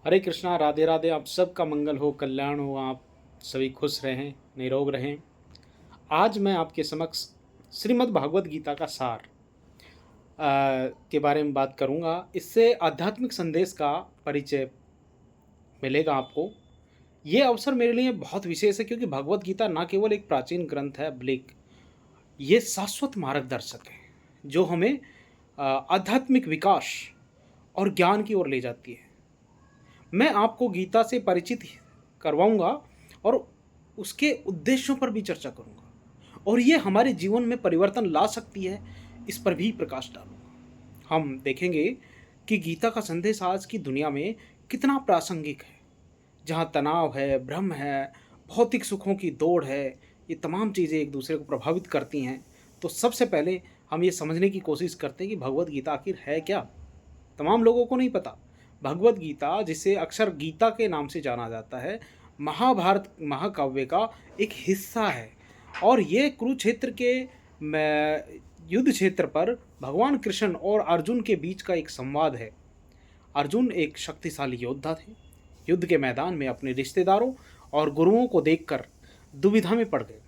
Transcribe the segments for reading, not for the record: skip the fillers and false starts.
हरे कृष्णा, राधे राधे। आप सबका मंगल हो, कल्याण हो, आप सभी खुश रहें, निरोग रहें। आज मैं आपके समक्ष श्रीमद् भागवत गीता का सार के बारे में बात करूंगा। इससे आध्यात्मिक संदेश का परिचय मिलेगा आपको। ये अवसर मेरे लिए बहुत विशेष है क्योंकि भगवत गीता न केवल एक प्राचीन ग्रंथ है, बल्कि ये शाश्वत मार्गदर्शक है जो हमें आध्यात्मिक विकास और ज्ञान की ओर ले जाती है। मैं आपको गीता से परिचित करवाऊंगा और उसके उद्देश्यों पर भी चर्चा करूंगा और ये हमारे जीवन में परिवर्तन ला सकती है, इस पर भी प्रकाश डालूंगा। हम देखेंगे कि गीता का संदेश आज की दुनिया में कितना प्रासंगिक है, जहाँ तनाव है, भ्रम है, भौतिक सुखों की दौड़ है, ये तमाम चीज़ें एक दूसरे को प्रभावित करती हैं। तो सबसे पहले हम ये समझने की कोशिश करते हैं कि भगवत गीता आखिर है क्या। तमाम लोगों को नहीं पता। भगवत गीता, जिसे अक्सर गीता के नाम से जाना जाता है, महाभारत महाकाव्य का एक हिस्सा है और ये कुरुक्षेत्र के युद्ध क्षेत्र पर भगवान कृष्ण और अर्जुन के बीच का एक संवाद है। अर्जुन एक शक्तिशाली योद्धा थे। युद्ध के मैदान में अपने रिश्तेदारों और गुरुओं को देखकर दुविधा में पड़ गए।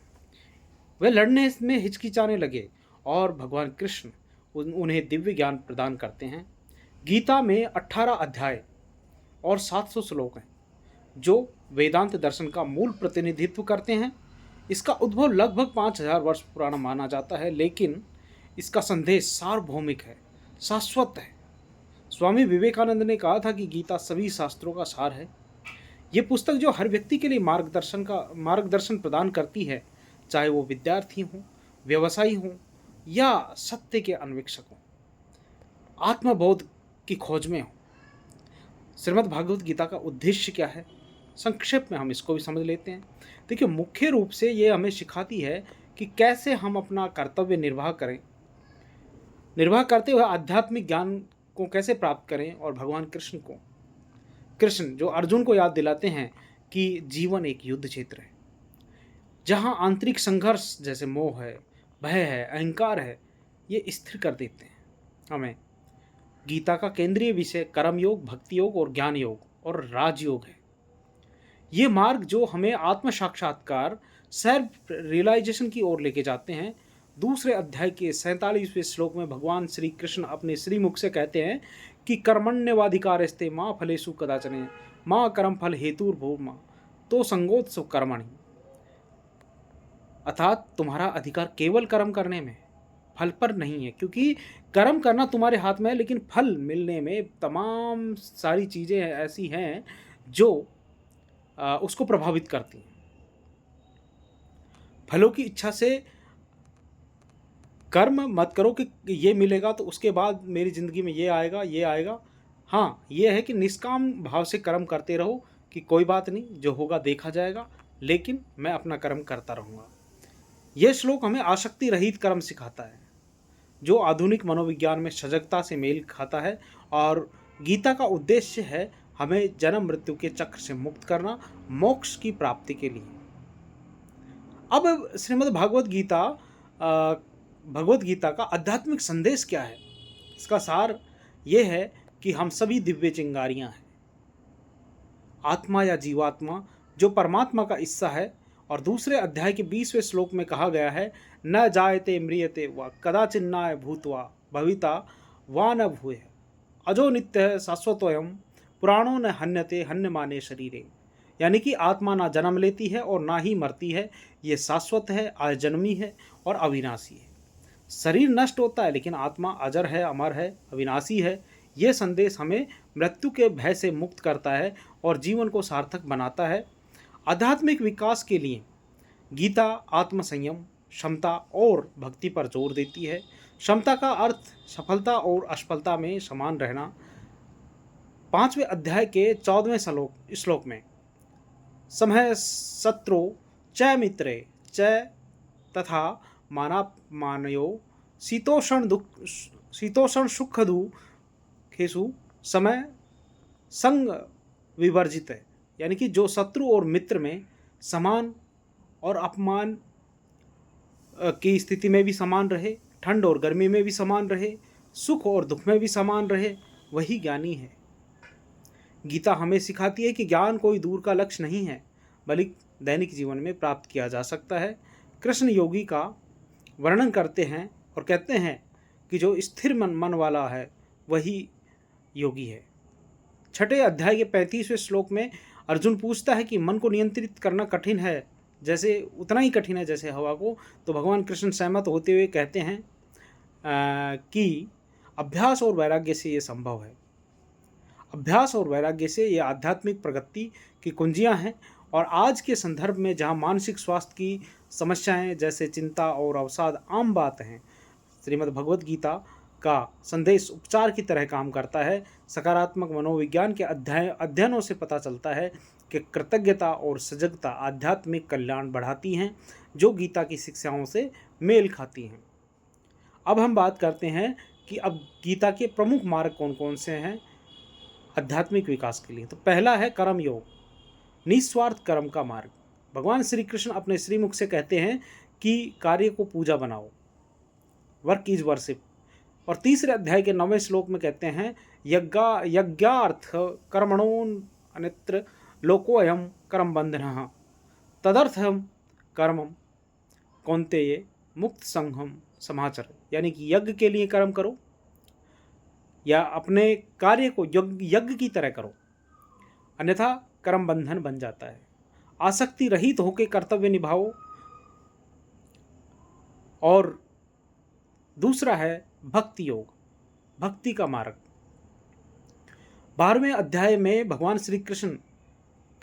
वे लड़ने में हिचकिचाने लगे और भगवान कृष्ण उन्हें दिव्य ज्ञान प्रदान करते हैं। गीता में 18 अध्याय और 700 श्लोक हैं जो वेदांत दर्शन का मूल प्रतिनिधित्व करते हैं। इसका उद्भव लगभग 5000 वर्ष पुराना माना जाता है, लेकिन इसका संदेश सार्वभौमिक है, शाश्वत है। स्वामी विवेकानंद ने कहा था कि गीता सभी शास्त्रों का सार है। ये पुस्तक जो हर व्यक्ति के लिए मार्गदर्शन प्रदान करती है, चाहे वो विद्यार्थी हों, व्यवसायी हों या सत्य के अन्वेषक हों, आत्मबोध की खोज में हो। श्रीमद् भागवत गीता का उद्देश्य क्या है, संक्षेप में हम इसको भी समझ लेते हैं। देखिए, मुख्य रूप से ये हमें सिखाती है कि कैसे हम अपना कर्तव्य निर्वाह करते हुए आध्यात्मिक ज्ञान को कैसे प्राप्त करें और भगवान कृष्ण जो अर्जुन को याद दिलाते हैं कि जीवन एक युद्ध क्षेत्र है जहाँ आंतरिक संघर्ष जैसे मोह है, भय है, अहंकार है, ये स्थिर कर देते हैं हमें। गीता का केंद्रीय विषय कर्म योग, भक्ति योग और ज्ञान योग और राजयोग है। ये मार्ग जो हमें आत्म साक्षात्कार, सेल्फ रियलाइजेशन की ओर लेके जाते हैं। दूसरे अध्याय के 47वें श्लोक में भगवान श्री कृष्ण अपने श्रीमुख से कहते हैं कि कर्मण्यवाधिकारस्ते माँ फलेषु कदाचन माँ कर्म फल हेतुर्भूमा तो संगोत्सव कर्मणि। अर्थात तुम्हारा अधिकार केवल कर्म करने में, फल पर नहीं है, क्योंकि कर्म करना तुम्हारे हाथ में है, लेकिन फल मिलने में तमाम सारी चीज़ें ऐसी हैं जो उसको प्रभावित करती हैं। फलों की इच्छा से कर्म मत करो कि ये मिलेगा तो उसके बाद मेरी ज़िंदगी में ये आएगा, ये आएगा। हाँ, ये है कि निष्काम भाव से कर्म करते रहो कि कोई बात नहीं, जो होगा देखा जाएगा, लेकिन मैं अपना कर्म करता रहूँगा। यह श्लोक हमें आसक्ति रहित कर्म सिखाता है, जो आधुनिक मनोविज्ञान में सजगता से मेल खाता है। और गीता का उद्देश्य है हमें जन्म मृत्यु के चक्र से मुक्त करना, मोक्ष की प्राप्ति के लिए। अब श्रीमद् भगवत गीता का आध्यात्मिक संदेश क्या है। इसका सार यह है कि हम सभी दिव्य चिंगारियां हैं। आत्मा या जीवात्मा जो परमात्मा का हिस्सा है। और दूसरे अध्याय के 20वें श्लोक में कहा गया है, न जायते म्रियते व कदाचिन्नाय भूत्वा भविता वा न भूय अजो नित्य शाश्वतोयम पुराणों न हन्यते हन्यमाने शरीरे। यानी कि आत्मा ना जन्म लेती है और ना ही मरती है, ये शाश्वत है, अजन्मी है और अविनाशी है। शरीर नष्ट होता है लेकिन आत्मा अजर है, अमर है, अविनाशी है। ये संदेश हमें मृत्यु के भय से मुक्त करता है और जीवन को सार्थक बनाता है। आध्यात्मिक विकास के लिए गीता आत्मसंयम, क्षमता और भक्ति पर जोर देती है। क्षमता का अर्थ सफलता और असफलता में समान रहना। 5वें अध्याय के 14वें श्लोक में समय शत्रु च मित्रे च तथा मानयो शीतोषण सुख दुखेषु समय संग विवर्जित है। यानी कि जो शत्रु और मित्र में समान और अपमान की स्थिति में भी समान रहे, ठंड और गर्मी में भी समान रहे, सुख और दुख में भी समान रहे, वही ज्ञानी है। गीता हमें सिखाती है कि ज्ञान कोई दूर का लक्ष्य नहीं है, बल्कि दैनिक जीवन में प्राप्त किया जा सकता है। कृष्ण योगी का वर्णन करते हैं और कहते हैं कि जो स्थिर मन वाला है वही योगी है। छठे अध्याय के 35वें श्लोक में अर्जुन पूछता है कि मन को नियंत्रित करना कठिन है, जैसे उतना ही कठिन है जैसे हवा को। तो भगवान कृष्ण सहमत होते हुए कहते हैं कि अभ्यास और वैराग्य से ये संभव है। अभ्यास और वैराग्य से ये आध्यात्मिक प्रगति की कुंजियां हैं। और आज के संदर्भ में जहां मानसिक स्वास्थ्य की समस्याएं जैसे चिंता और अवसाद आम बात हैं, श्रीमद् भगवद गीता का संदेश उपचार की तरह काम करता है। सकारात्मक मनोविज्ञान के अध्ययनों से पता चलता है कि कृतज्ञता और सजगता आध्यात्मिक कल्याण बढ़ाती हैं, जो गीता की शिक्षाओं से मेल खाती हैं। अब हम बात करते हैं कि अब गीता के प्रमुख मार्ग कौन कौन से हैं आध्यात्मिक विकास के लिए। तो पहला है कर्म योग, निस्वार्थ कर्म का मार्ग। भगवान श्री कृष्ण अपने श्रीमुख से कहते हैं कि कार्य को पूजा बनाओ, वर्क इज वर्शिप। और तीसरे अध्याय के 9वें श्लोक में कहते हैं यज्ञार्थ कर्मणोन अन्यत्र लोकोऽयं कर्म बंधनः तदर्थम कर्मम कौन्तेय मुक्त संघम समाचर। यानी कि यज्ञ के लिए कर्म करो या अपने कार्य को यज्ञ की तरह करो, अन्यथा कर्म बंधन बन जाता है। आसक्ति रहित होकर कर्तव्य निभाओ। और दूसरा है भक्ति योग, भक्ति का मार्ग। 12वें अध्याय में भगवान श्री कृष्ण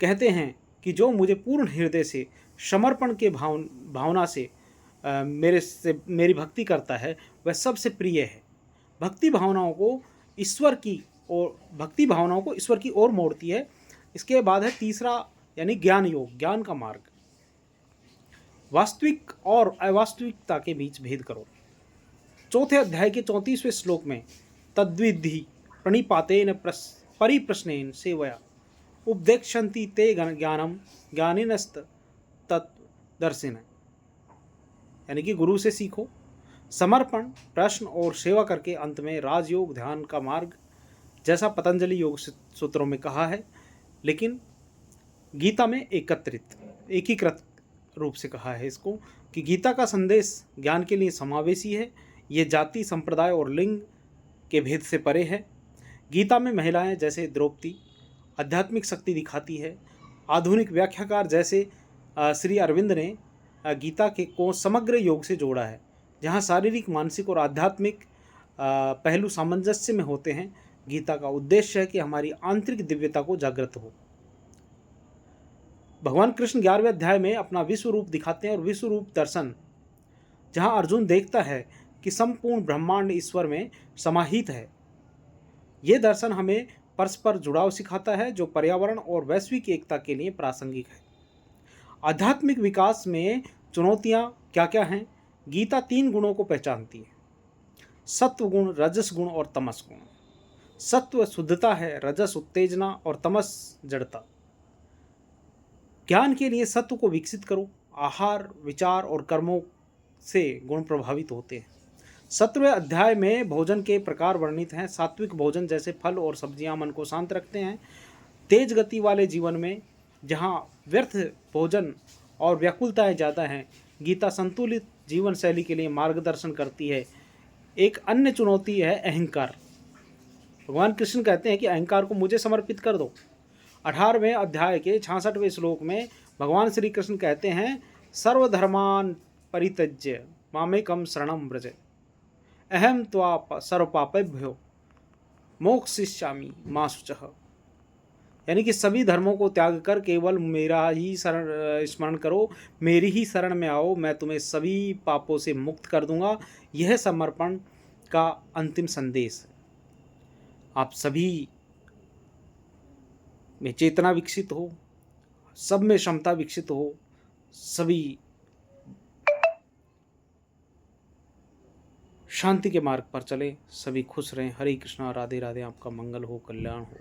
कहते हैं कि जो मुझे पूर्ण हृदय से समर्पण के भावना से मेरी भक्ति करता है वह सबसे प्रिय है। भक्ति भावनाओं को ईश्वर की ओर मोड़ती है। इसके बाद है तीसरा यानी ज्ञान योग, ज्ञान का मार्ग। वास्तविक और अवास्तविकता के बीच भेद करो। चौथे अध्याय के 34वें श्लोक में तद्विद्धि प्रणिपातेन परिप्रश्नेन सेवया उपदेक्षन्ति ते ज्ञानम ज्ञानिनस्त तत्दर्शिन। यानी कि गुरु से सीखो। समर्पण, प्रश्न और सेवा करके अंत में राजयोग, ध्यान का मार्ग, जैसा पतंजलि योग सूत्रों में कहा है, लेकिन गीता में एकीकृत रूप से कहा है इसको कि गीता का संदेश ज्ञान के लिए समावेशी है। ये जाति, संप्रदाय और लिंग के भेद से परे है। गीता में महिलाएं जैसे द्रौपदी आध्यात्मिक शक्ति दिखाती है। आधुनिक व्याख्याकार जैसे श्री अरविंद ने गीता को समग्र योग से जोड़ा है, जहाँ शारीरिक, मानसिक और आध्यात्मिक पहलू सामंजस्य में होते हैं। गीता का उद्देश्य है कि हमारी आंतरिक दिव्यता को जागृत हो। भगवान कृष्ण 11वें अध्याय में अपना विश्व रूप दिखाते हैं और विश्व रूप दर्शन, जहाँ अर्जुन देखता है कि संपूर्ण ब्रह्मांड ईश्वर में समाहित है। ये दर्शन हमें परस्पर जुड़ाव सिखाता है, जो पर्यावरण और वैश्विक एकता के लिए प्रासंगिक है। आध्यात्मिक विकास में चुनौतियाँ क्या क्या हैं? गीता 3 गुणों को पहचानती है, सत्व गुण, रजस गुण और तमस गुण। सत्व शुद्धता है, रजस उत्तेजना और तमस जड़ता। ज्ञान के लिए सत्व को विकसित करो। आहार, विचार और कर्मों से गुण प्रभावित होते हैं। 17वें अध्याय में भोजन के प्रकार वर्णित हैं। सात्विक भोजन जैसे फल और सब्जियां मन को शांत रखते हैं। तेज गति वाले जीवन में जहां व्यर्थ भोजन और व्याकुलताएं ज़्यादा हैं, गीता संतुलित जीवन शैली के लिए मार्गदर्शन करती है। एक अन्य चुनौती है अहंकार। भगवान कृष्ण कहते हैं कि अहंकार को मुझे समर्पित कर दो। 18वें अध्याय के 66वें श्लोक में भगवान श्री कृष्ण कहते हैं सर्वधर्मान परित्यज्य मामेकम शरणम व्रज अहम त्वा सर्वपापेभ्यो मोक्षयिष्यामि मा शुचः। यानी कि सभी धर्मों को त्याग कर केवल मेरा ही स्मरण करो, मेरी ही शरण में आओ, मैं तुम्हें सभी पापों से मुक्त कर दूंगा। यह समर्पण का अंतिम संदेश है। आप सभी में चेतना विकसित हो, सब में क्षमता विकसित हो, सभी शांति के मार्ग पर चले, सभी खुश रहें। हरे कृष्णा, राधे राधे। आपका मंगल हो, कल्याण हो।